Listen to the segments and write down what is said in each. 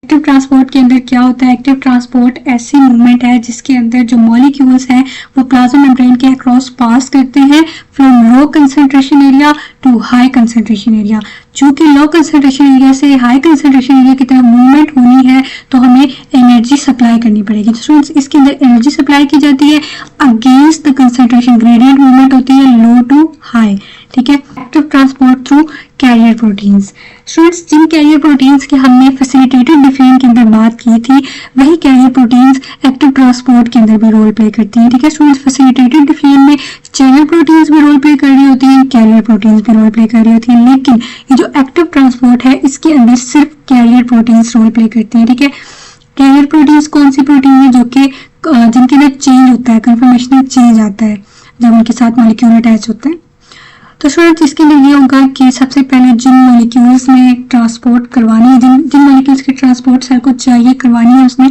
Active transport के अंदर क्या होता है? एक्टिव ट्रांसपोर्ट ऐसी मूवमेंट है जिसके अंदर जो मॉलिक्यूल्स हैं वो प्लाज्मा मेम्ब्रेन के अक्रॉस पास करते हैं from low concentration area to high concentration area. चूंकि लो कंसंट्रेशन एरिया से हाई कंसंट्रेशन एरिया की तरफ मूवमेंट होनी है तो हमें एनर्जी सप्लाई करनी पड़ेगी। स्टूडेंट्स, इसके अंदर एनर्जी सप्लाई की जाती है against the concentration, gradient movement होती है लो टू हाई। ठीक है। Active transport through carrier proteins. Students, जिन कैरियर प्रोटीन्स की हमने फैसिलिटेटेड डिफीजन के अंदर बात की थी वही कैरियर प्रोटीन्स एक्टिव ट्रांसपोर्ट के अंदर भी रोल प्ले करती हैं। ठीक है स्टूडेंट्स, फैसिलिटेटेड डिफीजन में चैनल प्रोटीन्स भी रोल प्ले कर रही होती हैं, कैरियर प्रोटीन्स भी रोल प्ले कर रही होती हैं, लेकिन ये जो एक्टिव ट्रांसपोर्ट है इसके अंदर सिर्फ कैरियर प्रोटीन्स रोल प्ले करती हैं। ठीक है। कैरियर प्रोटीन्स कौन सी प्रोटीन है? जो कि जिनके अंदर चेंज होता है, कन्फर्मेशनल चेंज आता है जब उनके साथ मॉलिक्यूल अटैच होते हैं। तो स्टूडेंट्स, इसके लिए ये होगा कि सबसे पहले जिन मॉलिक्यूल्स में ट्रांसपोर्ट करवानी है, जिन मॉलिक्यूल्स की ट्रांसपोर्ट सेल को चाहिए करवानी है उसमें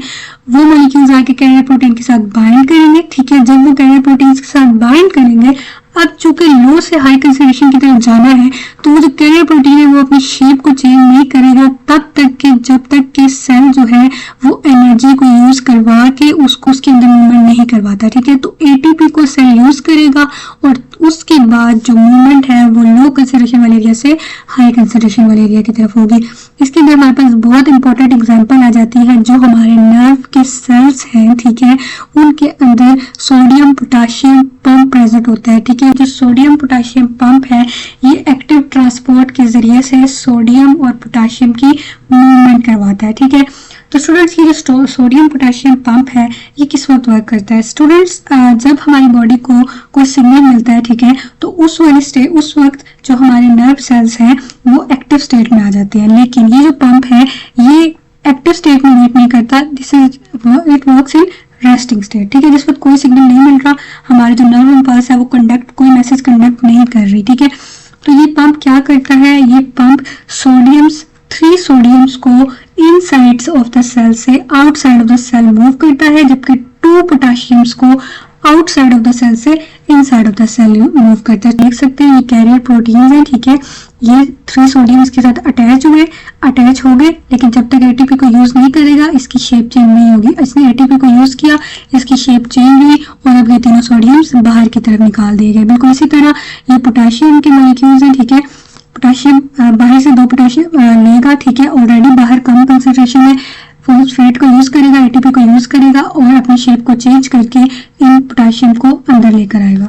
वो मॉलिक्यूल्स आके कैरियर प्रोटीन के साथ बाइंड करेंगे। ठीक है। जब वो कैरियर प्रोटीन के साथ बाइंड करेंगे, अब चूंकि लो से हाई कंसंट्रेशन की तरफ जाना है तो वो जो कैरियर प्रोटीन है वो अपनी शेप को चेंज नहीं करेगा तब तक कि जब तक कि सेल जो है वो एनर्जी को यूज करवा के उसको उसके अंदर मूवमेंट नहीं करवाता। ठीक है। तो एटीपी को सेल यूज करेगा और उसके बाद जो मूवमेंट है वो लो कंसंट्रेशन वाले एरिया से हाई कंसंट्रेशन वाले एरिया की तरफ होगी। इसके अंदर हमारे पास बहुत इंपॉर्टेंट एग्जांपल आ जाती है जो हमारे नर्व के सेल्स हैं। ठीक है। उनके अंदर सोडियम पोटाशियम पंप प्रेजेंट होता है। ठीक है। जो सोडियम पोटाशियम पंप है ये एक्टिव ट्रांसपोर्ट के जरिए से सोडियम और पोटाशियम की मूवमेंट करवाता है। ठीक है। तो स्टूडेंट्स, ये जो सोडियम पोटाशियम पंप है ये किस वक्त वर्क करता है? स्टूडेंट्स, जब हमारी बॉडी को कोई सिग्नल मिलता है, ठीक है, तो उस वक्त जो हमारे नर्व सेल्स हैं वो एक्टिव स्टेट में आ जाते हैं। लेकिन ये जो पंप है ये एक्टिव स्टेट में वर्क नहीं करता, it works in resting state. ठीक है। जिस वक्त कोई सिग्नल नहीं मिल रहा, हमारे जो नर्व इम्पल्स है वो कोई मैसेज कंडक्ट नहीं कर रही। ठीक है। तो ये पंप क्या करता है? ये पंप 3 सोडियम्स को इन साइड्स ऑफ द सेल से outside of the cell move करता है, जबकि 2 पोटाशियम्स को आउटसाइड ऑफ द सेल से inside of the cell move करता है। देख सकते हैं ये कैरियर प्रोटीन्स हैं। ठीक है। ये 3 सोडियम्स के साथ अटैच हो गए, लेकिन जब तक एटीपी को यूज नहीं करेगा इसकी शेप चेंज नहीं होगी। इसने एटीपी को यूज किया, इसकी शेप चेंज हुई और अब ये तीनों सोडियम्स बाहर की तरफ निकाल दिए गए। बिल्कुल इसी तरह ये पोटाशियम के मॉलिक्यूल्स हैं। ठीक है। पोटाशियम बाहर से 2 पोटाशियम लेगा। ठीक है। ऑलरेडी बाहर कम कंसंट्रेशन में फॉस्फेट को यूज करेगा, एटीपी को यूज करेगा और अपनी शेप को चेंज करके इन पोटाशियम को अंदर लेकर आएगा।